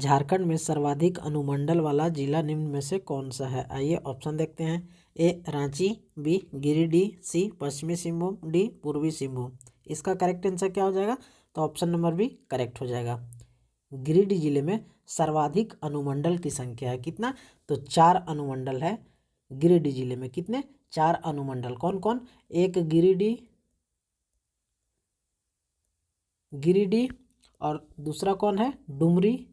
झारखंड में सर्वाधिक अनुमंडल वाला जिला निम्न में से कौन सा है? आइए ऑप्शन देखते हैं। ए रांची, बी गिरिडीह, सी पश्चिमी सिंहभूम, डी पूर्वी सिंहभूम। इसका करेक्ट आंसर क्या हो जाएगा? तो ऑप्शन नंबर बी करेक्ट हो जाएगा। गिरिडीह जिले में सर्वाधिक अनुमंडल की संख्या है कितना? तो 4 अनुमंडल है गिरिडीह जिले में। कितने? 4 अनुमंडल। कौन कौन? एक गिरिडीह और दूसरा कौन है? डुमरी,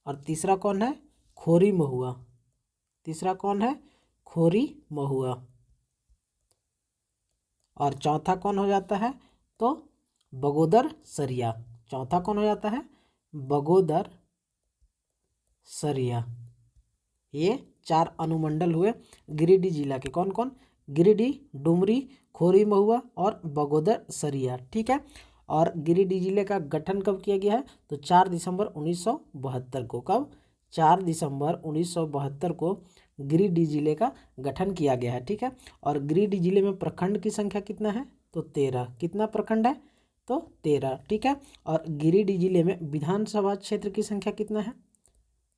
और तीसरा कौन है? खोरी महुआ। तीसरा कौन है? खोरी महुआ। और चौथा कौन हो जाता है? तो बगोदर सरिया। चौथा कौन हो जाता है? बगोदर सरिया। ये 4 अनुमंडल हुए गिरिडीह जिला के। कौन कौन? गिरिडीह, डुमरी, खोरी महुआ और बगोदर सरिया। ठीक है। और गिरिडीह जिले का गठन कब किया गया है? तो 4 दिसंबर 1972 को। कब? 4 दिसंबर 1972 को गिरिडीह जिले का गठन किया गया है। ठीक है। और गिरिडीह जिले में प्रखंड की संख्या कितना है? तो 13। कितना प्रखंड है? तो 13। ठीक है। और गिरिडीह जिले में विधानसभा क्षेत्र की संख्या कितना है?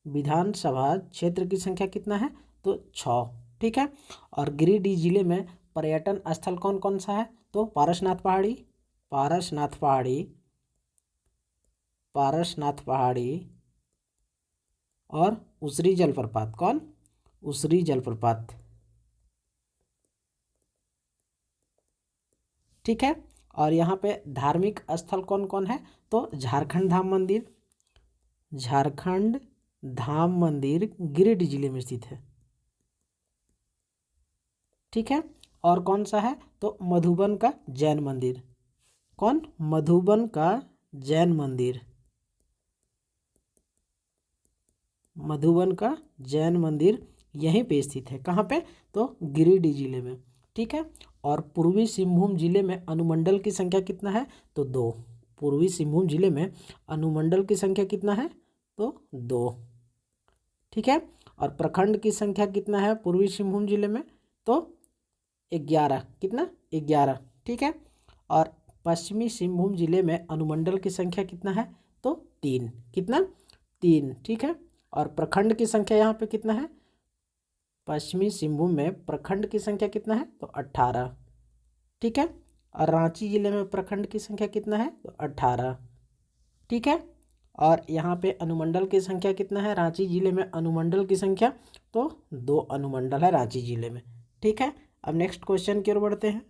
विधानसभा क्षेत्र की संख्या कितना है? तो 6। ठीक है। और गिरिडीह जिले में पर्यटन स्थल कौन कौन सा है? तो पारसनाथ पहाड़ी, पारसनाथ पहाड़ी, पारसनाथ पहाड़ी और उसरी जलप्रपात। कौन? उसरी जलप्रपात। ठीक है। और यहाँ पे धार्मिक स्थल कौन कौन है? तो झारखंड धाम मंदिर, झारखंड धाम मंदिर गिरिडीह जिले में स्थित है। ठीक है। और कौन सा है? तो मधुबन का जैन मंदिर। कौन? मधुबन का जैन मंदिर। मधुबन का जैन मंदिर यहीं पे स्थित है। कहाँ पे? तो गिरिडीह जिले में। ठीक है। और पूर्वी सिंहभूम जिले में अनुमंडल की संख्या कितना है? तो 2। पूर्वी सिंहभूम जिले में अनुमंडल की संख्या कितना है? तो 2। ठीक है। और प्रखंड की संख्या कितना है पूर्वी सिंहभूम जिले में? तो 11। कितना? 11। ठीक है। और पश्चिमी सिंहभूम जिले में अनुमंडल की संख्या कितना है? तो 3। कितना? 3। ठीक है। और प्रखंड की संख्या यहाँ पे कितना है? पश्चिमी सिंहभूम में प्रखंड की संख्या कितना है? तो 18। ठीक है। और रांची जिले में प्रखंड की संख्या कितना है? तो 18। ठीक है। और यहाँ पे अनुमंडल की संख्या कितना है रांची जिले में? अनुमंडल की संख्या तो 2 अनुमंडल है रांची जिले में। ठीक है। अब नेक्स्ट क्वेश्चन की ओर बढ़ते हैं।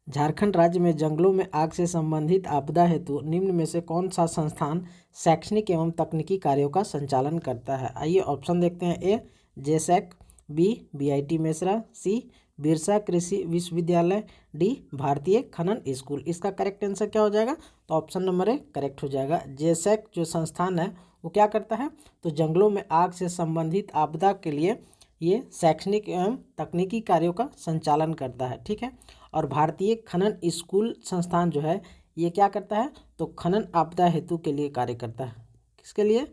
झारखंड राज्य में जंगलों में आग से संबंधित आपदा हेतु निम्न में से कौन सा संस्थान शैक्षणिक एवं तकनीकी कार्यों का संचालन करता है? आइए ऑप्शन देखते हैं। ए जेसैक, बी बीआईटी मेसरा, सी बिरसा कृषि विश्वविद्यालय, डी भारतीय खनन स्कूल। इसका करेक्ट आंसर क्या हो जाएगा? तो ऑप्शन नंबर ए करेक्ट हो जाएगा। जेसैक जो संस्थान है वो क्या करता है? तो जंगलों में आग से संबंधित आपदा के लिए ये शैक्षणिक एवं तकनीकी कार्यों का संचालन करता है। ठीक है। और भारतीय खनन स्कूल संस्थान जो है ये क्या करता है? तो खनन आपदा हेतु के लिए कार्य करता है। किसके लिए?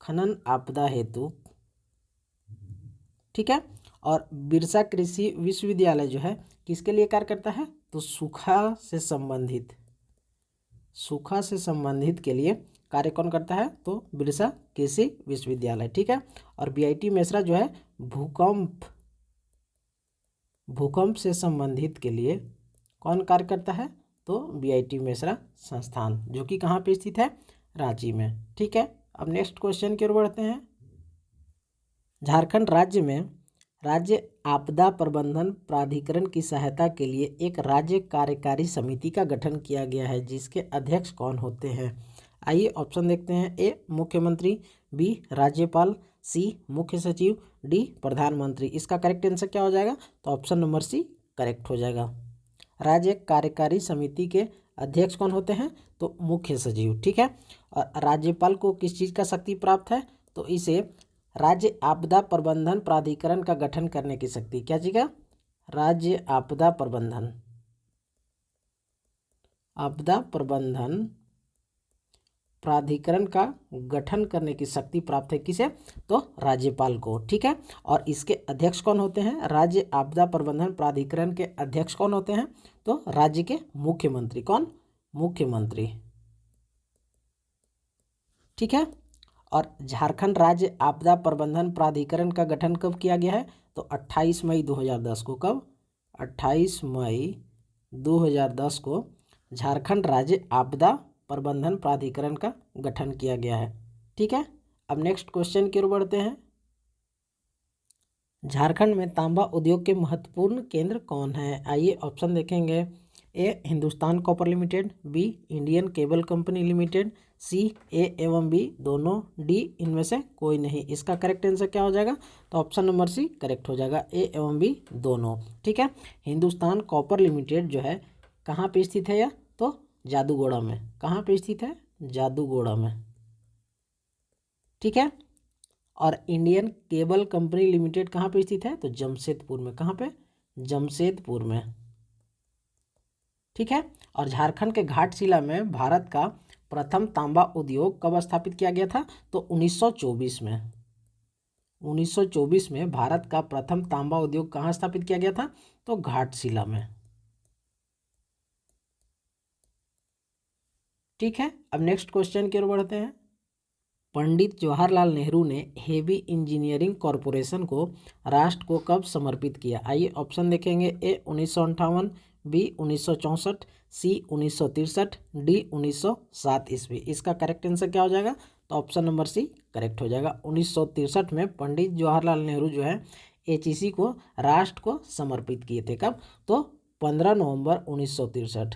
खनन आपदा हेतु। ठीक है। और बिरसा कृषि विश्वविद्यालय जो है किसके लिए कार्य करता है? तो सूखा से संबंधित के लिए कार्य कौन करता है? तो बिरसा कृषि विश्वविद्यालय। ठीक है। और बीआईटी मेसरा जो है भूकंप से संबंधित के लिए कौन कार्य करता है? तो बीआईटी मेसरा संस्थान जो कि कहाँ पे स्थित है? रांची में। ठीक है। अब नेक्स्ट क्वेश्चन की ओर बढ़ते हैं। झारखंड राज्य में राज्य आपदा प्रबंधन प्राधिकरण की सहायता के लिए एक राज्य कार्यकारी समिति का गठन किया गया है जिसके अध्यक्ष कौन होते हैं? आइए ऑप्शन देखते हैं। ए मुख्यमंत्री, बी राज्यपाल, सी मुख्य सचिव, डी प्रधानमंत्री। इसका करेक्ट आंसर क्या हो जाएगा? तो ऑप्शन नंबर सी करेक्ट हो जाएगा। राज्य कार्यकारी समिति के अध्यक्ष कौन होते हैं? तो मुख्य सचिव। ठीक है। और राज्यपाल को किस चीज़ का शक्ति प्राप्त है? तो इसे राज्य आपदा प्रबंधन प्राधिकरण का गठन करने की शक्ति। क्या चीज़ का? राज्य आपदा प्रबंधन प्राधिकरण का गठन करने की शक्ति प्राप्त है किसे? तो राज्यपाल को। ठीक है। और इसके अध्यक्ष कौन होते हैं? राज्य आपदा प्रबंधन प्राधिकरण के अध्यक्ष कौन होते हैं? तो राज्य के मुख्यमंत्री। कौन? मुख्यमंत्री। ठीक है। और झारखंड राज्य आपदा प्रबंधन प्राधिकरण का गठन कब किया गया है? तो 28 मई 2010 को। कब? 28 मई 2010 को झारखंड राज्य आपदा प्रबंधन प्राधिकरण का गठन किया गया है। ठीक है। अब नेक्स्ट क्वेश्चन की ओर बढ़ते हैं। झारखंड में तांबा उद्योग के महत्वपूर्ण केंद्र कौन है? आइए ऑप्शन देखेंगे। A Hindustan copper limited, B Indian cable company limited, C A एवं बी दोनों, डी इनमें से कोई नहीं। इसका करेक्ट आंसर क्या हो जाएगा? तो ऑप्शन नंबर सी करेक्ट हो जाएगा, ए एवं बी दोनों। ठीक है। हिंदुस्तान कॉपर लिमिटेड जो है कहाँ पे स्थित है? यह तो जादूगोड़ा में। कहाँ पे स्थित है? जादूगोड़ा में। ठीक है। और इंडियन केबल कंपनी लिमिटेड कहाँ पे स्थित है? तो जमशेदपुर में। कहाँ पे? जमशेदपुर में। ठीक है। और झारखंड के घाटशिला में भारत का प्रथम तांबा उद्योग कब स्थापित किया गया था? तो 1924 में। 1924 में भारत का प्रथम तांबा उद्योग कहाँ स्थापित किया गया था? तो घाटशिला में। ठीक है। अब नेक्स्ट क्वेश्चन की ओर बढ़ते हैं। पंडित जवाहरलाल नेहरू ने हेवी इंजीनियरिंग कॉरपोरेशन को राष्ट्र को कब समर्पित किया? आइए ऑप्शन देखेंगे। ए 1958, बी 1964, सी 1963, डी 1907 ईस्वी। इसका करेक्ट आंसर क्या हो जाएगा? तो ऑप्शन नंबर सी करेक्ट हो जाएगा। 1963 में पंडित जवाहरलाल नेहरू जो है एचईसी को राष्ट्र को समर्पित किए थे। कब? तो 15 नवंबर 1963।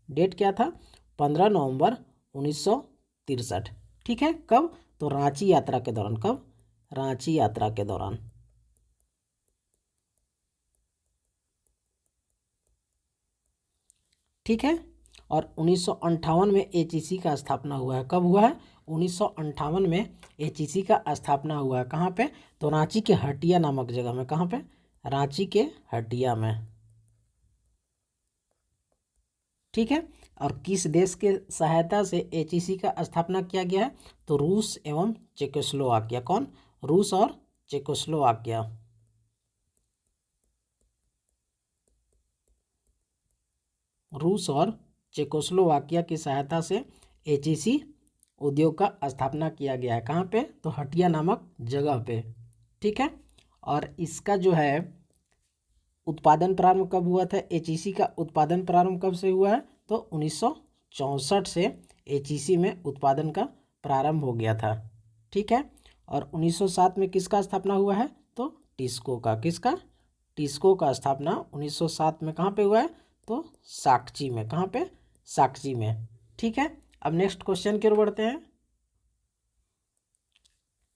डेट क्या था? 15 नवंबर 1963। ठीक है। कब? तो रांची यात्रा के दौरान। कब? रांची यात्रा के दौरान। ठीक है। और 1958 में एचईसी का स्थापना हुआ है। कब हुआ है? 1958 में एचईसी का स्थापना हुआ है। कहाँ पे? तो रांची के हटिया नामक जगह में। कहाँ पे? रांची के हटिया में। ठीक है। और किस देश के सहायता से एचईसी का स्थापना किया गया है? तो रूस एवं चेकोस्लोवाकिया। कौन? रूस और चेकोस्लोवाकिया। रूस और चेकोस्लोवाकिया की सहायता से एचईसी उद्योग का स्थापना किया गया है। कहाँ पे? तो हटिया नामक जगह पे। ठीक है। और इसका जो है उत्पादन प्रारंभ कब हुआ था? एचईसी का उत्पादन प्रारंभ कब से हुआ है? तो 1964 से एचईसी में उत्पादन का प्रारंभ हो गया था। ठीक है। और 1907 में किसका स्थापना हुआ है? तो टिस्को का। किसका? टिस्को का स्थापना 1907 में कहाँ पे हुआ है? तो साकची में। कहाँ पे? साकची में। ठीक है। अब नेक्स्ट क्वेश्चन की ओर बढ़ते हैं।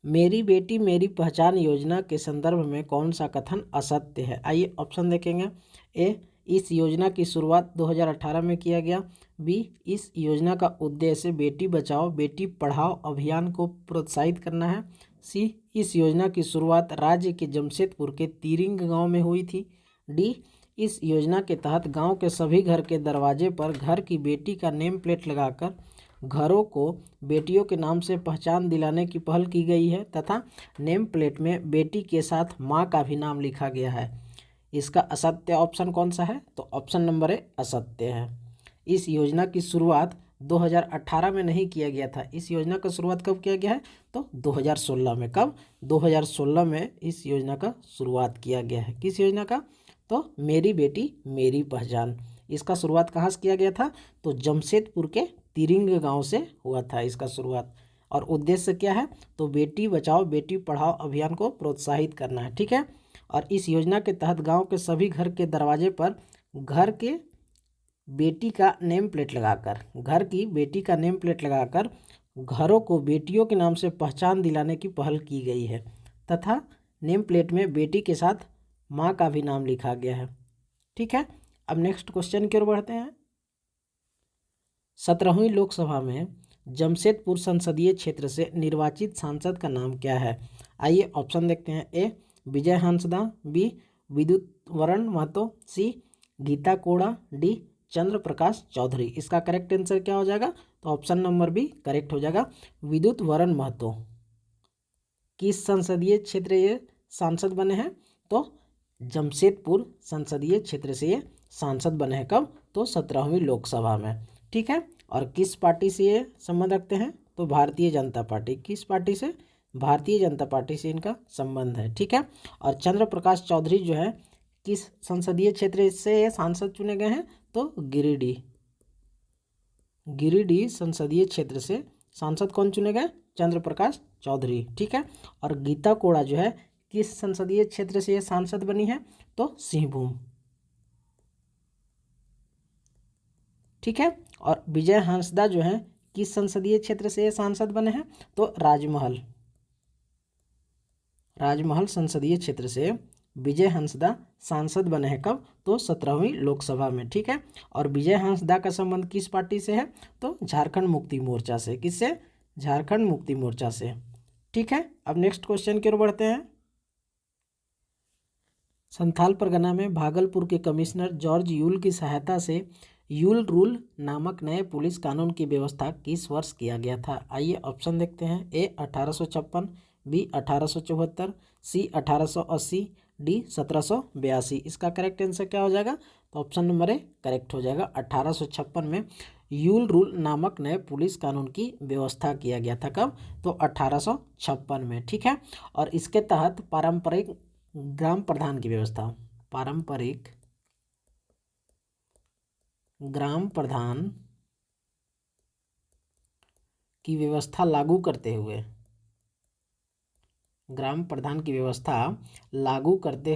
मेरी बेटी मेरी पहचान योजना के संदर्भ में कौन सा कथन असत्य है? आइए ऑप्शन देखेंगे। ए इस योजना की शुरुआत 2018 में किया गया, बी इस योजना का उद्देश्य बेटी बचाओ बेटी पढ़ाओ अभियान को प्रोत्साहित करना है, सी इस योजना की शुरुआत राज्य के जमशेदपुर के तिरिंग गांव में हुई थी, डी इस योजना के तहत गांव के सभी घर के दरवाजे पर घर की बेटी का नेम प्लेट लगाकर घरों को बेटियों के नाम से पहचान दिलाने की पहल की गई है तथा नेम प्लेट में बेटी के साथ मां का भी नाम लिखा गया है। इसका असत्य ऑप्शन कौन सा है? तो ऑप्शन नंबर ए असत्य है। इस योजना की शुरुआत 2018 में नहीं किया गया था। इस योजना का शुरुआत कब किया गया है? तो 2016 में। कब? 2016 में इस योजना का शुरुआत किया गया है। किस योजना का? तो मेरी बेटी मेरी पहचान। इसका शुरुआत कहाँ से किया गया था? तो जमशेदपुर के तिरिंग गांव से हुआ था इसका शुरुआत। और उद्देश्य क्या है? तो बेटी बचाओ बेटी पढ़ाओ अभियान को प्रोत्साहित करना है। ठीक है। और इस योजना के तहत गांव के सभी घर के दरवाजे पर घर के बेटी का नेम प्लेट लगाकर घर की बेटी का नेम प्लेट लगाकर घरों को बेटियों के नाम से पहचान दिलाने की पहल की गई है तथा नेम प्लेट में बेटी के साथ माँ का भी नाम लिखा गया है। ठीक है। अब नेक्स्ट क्वेश्चन की ओर बढ़ते हैं। 17वीं लोकसभा में जमशेदपुर संसदीय क्षेत्र से निर्वाचित सांसद का नाम क्या है? आइए ऑप्शन देखते हैं। ए विजय हांसदा, बी विद्युत वरण महतो, सी गीता कोड़ा, डी चंद्र प्रकाश चौधरी। इसका करेक्ट आंसर क्या हो जाएगा? तो ऑप्शन नंबर बी करेक्ट हो जाएगा, विद्युत वरण महतो। किस संसदीय क्षेत्र ये सांसद बने हैं? तो जमशेदपुर संसदीय क्षेत्र से ये सांसद बने हैं। कब? तो 17वीं लोकसभा में। ठीक है। और किस पार्टी से ये संबंध रखते हैं? तो भारतीय जनता पार्टी। किस पार्टी से? भारतीय जनता पार्टी से इनका संबंध है, ठीक है। और चंद्र प्रकाश चौधरी जो है किस संसदीय क्षेत्र से सांसद चुने गए हैं? तो गिरिडीह, गिरिडीह संसदीय क्षेत्र से सांसद कौन चुने गए? चंद्र प्रकाश चौधरी, ठीक है। और गीता कोड़ा जो है किस संसदीय क्षेत्र से ये सांसद बनी है? तो सिंहभूम, ठीक है। और विजय हांसदा जो है किस संसदीय क्षेत्र से ये सांसद बने हैं? तो राजमहल, राजमहल संसदीय क्षेत्र से विजय हांसदा सांसद बने हैं। कब? तो 17वीं लोकसभा में, ठीक है। और विजय हांसदा का संबंध किस पार्टी से है? तो झारखंड मुक्ति मोर्चा से। किससे? झारखंड मुक्ति मोर्चा से, ठीक है। अब नेक्स्ट क्वेश्चन की ओर बढ़ते हैं। संथाल परगना में भागलपुर के कमिश्नर जॉर्ज यूल की सहायता से यूल रूल नामक नए पुलिस कानून की व्यवस्था किस वर्ष किया गया था? आइए ऑप्शन देखते हैं। ए 1856, बी 1874, सी 1880, डी 1782। इसका करेक्ट आंसर क्या हो जाएगा? तो ऑप्शन नंबर ए करेक्ट हो जाएगा। 1856 में यूल रूल नामक नए पुलिस कानून की व्यवस्था किया गया था। कब? तो 1856 में, ठीक है। और इसके तहत पारंपरिक ग्राम प्रधान की व्यवस्था, पारंपरिक ग्राम प्रधान की व्यवस्था लागू करते हुए, ग्राम प्रधान की व्यवस्था लागू करते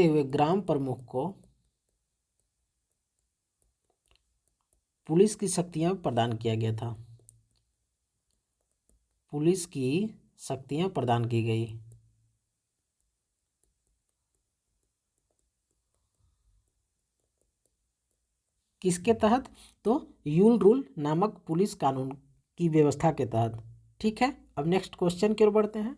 हुए ग्राम प्रमुख को पुलिस की शक्तियां प्रदान किया गया था, पुलिस की शक्तियां प्रदान की गई। किसके तहत? तो यूल रूल नामक पुलिस कानून की व्यवस्था के तहत, ठीक है। अब नेक्स्ट क्वेश्चन की ओर बढ़ते हैं।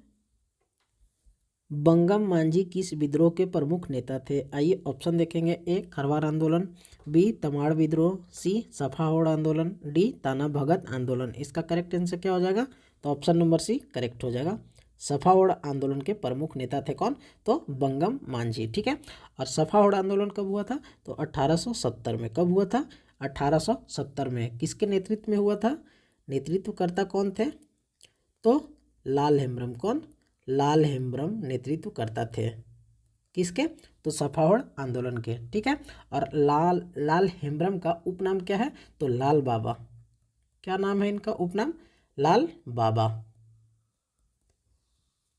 बंगम मांझी किस विद्रोह के प्रमुख नेता थे? आइए ऑप्शन देखेंगे। ए खरवार आंदोलन, बी तमाड़ विद्रोह, सी सफाहोड़ आंदोलन, डी ताना भगत आंदोलन। इसका करेक्ट आंसर क्या हो जाएगा? तो ऑप्शन नंबर सी करेक्ट हो जाएगा। सफाहोड़ आंदोलन के प्रमुख नेता थे कौन? तो बंगम मांझी, ठीक है। और सफाहोड़ आंदोलन कब हुआ था? तो 1870 में। कब हुआ था? 1870 में। किसके नेतृत्व में हुआ था? नेतृत्वकर्ता कौन थे? तो लाल हेम्ब्रम। कौन? लाल हेम्ब्रम नेतृत्व करता थे। किसके? तो सफाहोड़ आंदोलन के, ठीक है। और लाल हेम्ब्रम का उपनाम क्या है? तो लाल बाबा। क्या नाम है इनका उपनाम? लाल बाबा,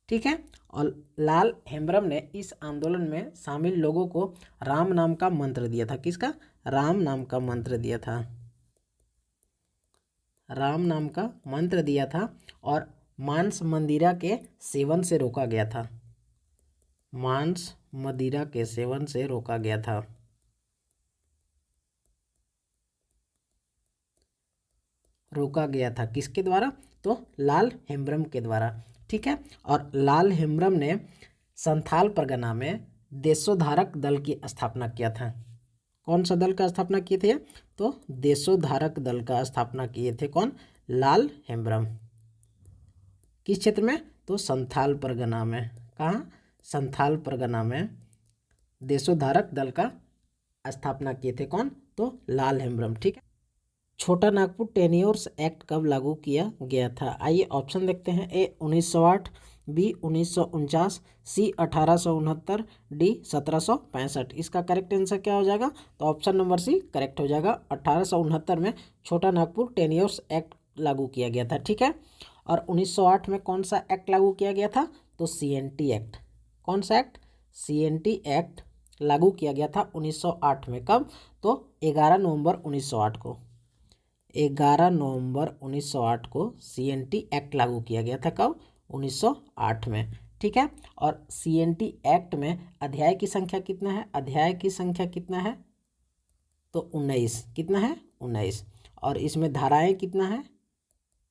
ठीक है। और लाल हेम्ब्रम ने इस आंदोलन में शामिल लोगों को राम नाम का मंत्र दिया था। किसका? राम नाम का मंत्र दिया था, राम नाम का मंत्र दिया था। और मांस मदिरा के सेवन से रोका गया था, मांस मदिरा के सेवन से रोका गया था। रोका गया था किसके द्वारा? तो लाल हेम्ब्रम के द्वारा, ठीक है। और लाल हेम्ब्रम ने संथाल परगना में देशोद्धारक दल की स्थापना किया था। कौन सा दल का स्थापना किए थे? तो देशोद्धारक दल का स्थापना किए थे कौन? लाल हेम्ब्रम। किस क्षेत्र में? तो संथाल परगना में। कहाँ? संथाल परगना में देशोद्धारक दल का स्थापना किए थे कौन? तो लाल हेम्ब्रम, ठीक है। छोटा नागपुर टेन्योर्स एक्ट कब लागू किया गया था? आइए ऑप्शन देखते हैं। ए 1908, बी 1949, सी 1869, डी 1765। इसका करेक्ट आंसर क्या हो जाएगा? तो ऑप्शन नंबर सी करेक्ट हो जाएगा। 1869 में छोटा नागपुर टेन्योर्स एक्ट लागू किया गया था, ठीक है। और 1908 में कौन सा एक्ट लागू किया गया था? तो CNT एक्ट। कौन सा एक्ट? CNT एक्ट लागू किया गया था 1908 में। कब? तो 11 नवंबर 1908 को, 11 नवंबर 1908 को CNT एक्ट लागू किया गया था। कब? 1908 में, ठीक है। और CNT एक्ट में अध्याय की संख्या कितना है? अध्याय की संख्या कितना है? तो 19। कितना है? 19। और इसमें धाराएं कितना है?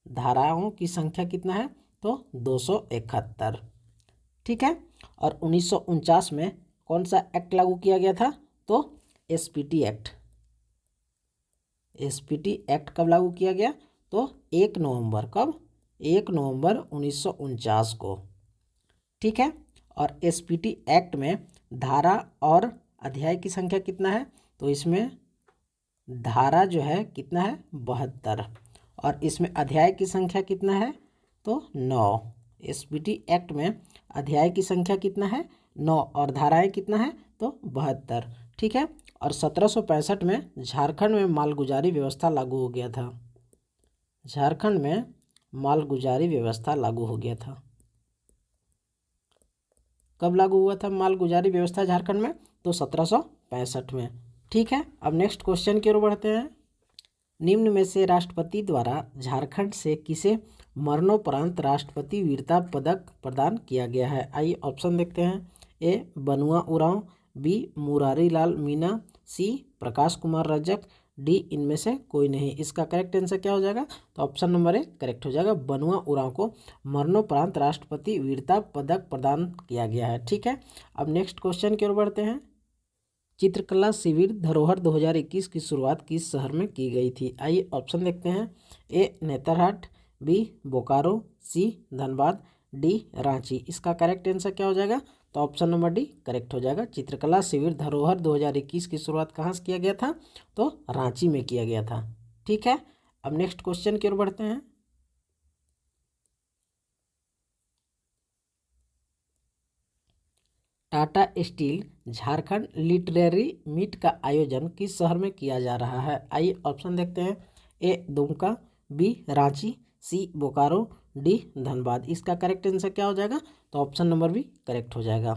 धाराओं की संख्या कितना है? तो 271, ठीक है। और 1949 में कौन सा एक्ट लागू किया गया था? तो SPT एक्ट। SPT एक्ट कब लागू किया गया? तो 1 नवंबर। कब? 1 नवंबर 1949 को, ठीक है। और SPT एक्ट में धारा और अध्याय की संख्या कितना है, तो इसमें धारा जो है कितना है 72, और इसमें अध्याय की संख्या कितना है तो 9। एसपीटी एक्ट में अध्याय की संख्या कितना है 9 और धाराएं कितना है तो 72। ठीक है। और 1765 में झारखंड में मालगुजारी व्यवस्था लागू हो गया था। झारखंड में मालगुजारी व्यवस्था लागू हो गया था। कब लागू हुआ था मालगुजारी व्यवस्था झारखंड में, तो 1765 में। ठीक है। अब नेक्स्ट क्वेश्चन की ओर बढ़ते हैं। निम्न में से राष्ट्रपति द्वारा झारखंड से किसे मरणोपरांत राष्ट्रपति वीरता पदक प्रदान किया गया है। आइए ऑप्शन देखते हैं। ए बनुआ उरांव, बी मुरारी लाल मीणा, सी प्रकाश कुमार रजक, डी इनमें से कोई नहीं। इसका करेक्ट आंसर क्या हो जाएगा, तो ऑप्शन नंबर ए करेक्ट हो जाएगा। बनुआ उरांव को मरणोपरांत राष्ट्रपति वीरता पदक प्रदान किया गया है। ठीक है। अब नेक्स्ट क्वेश्चन की ओर बढ़ते हैं। चित्रकला शिविर धरोहर 2021 की शुरुआत किस शहर में की गई थी। आइए ऑप्शन देखते हैं। ए नेतरहाट, बी बोकारो, सी धनबाद, डी रांची। इसका करेक्ट आंसर क्या हो जाएगा, तो ऑप्शन नंबर डी करेक्ट हो जाएगा। चित्रकला शिविर धरोहर 2021 की शुरुआत कहाँ से किया गया था, तो रांची में किया गया था। ठीक है। अब नेक्स्ट क्वेश्चन की ओर बढ़ते हैं। Tata steel Jharkhand literary meet का आयोजन किस शहर में किया जा रहा है। आइए ऑप्शन देखते हैं। ए दुमका, बी रांची, सी बोकारो, डी धनबाद। इसका करेक्ट आंसर क्या हो जाएगा, तो ऑप्शन नंबर बी करेक्ट हो जाएगा।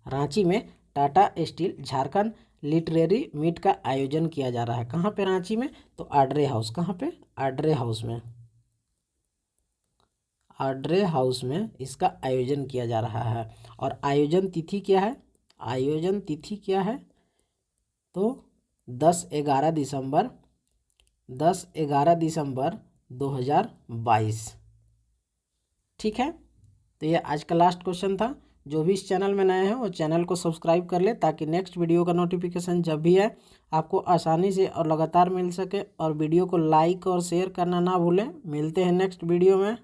रांची में Tata steel Jharkhand literary meet का आयोजन किया जा रहा है। कहाँ पे, रांची में, तो आड्रे हाउस। कहाँ पे, आड्रे हाउस में। आड्रे हाउस में इसका आयोजन किया जा रहा है। और आयोजन तिथि क्या है, आयोजन तिथि क्या है, तो 10-11 दिसंबर 2022। ठीक है। तो ये आज का लास्ट क्वेश्चन था। जो भी इस चैनल में नए हैं वो चैनल को सब्सक्राइब कर ले, ताकि नेक्स्ट वीडियो का नोटिफिकेशन जब भी आए आपको आसानी से और लगातार मिल सके। और वीडियो को लाइक और शेयर करना ना भूलें। मिलते हैं नेक्स्ट वीडियो में।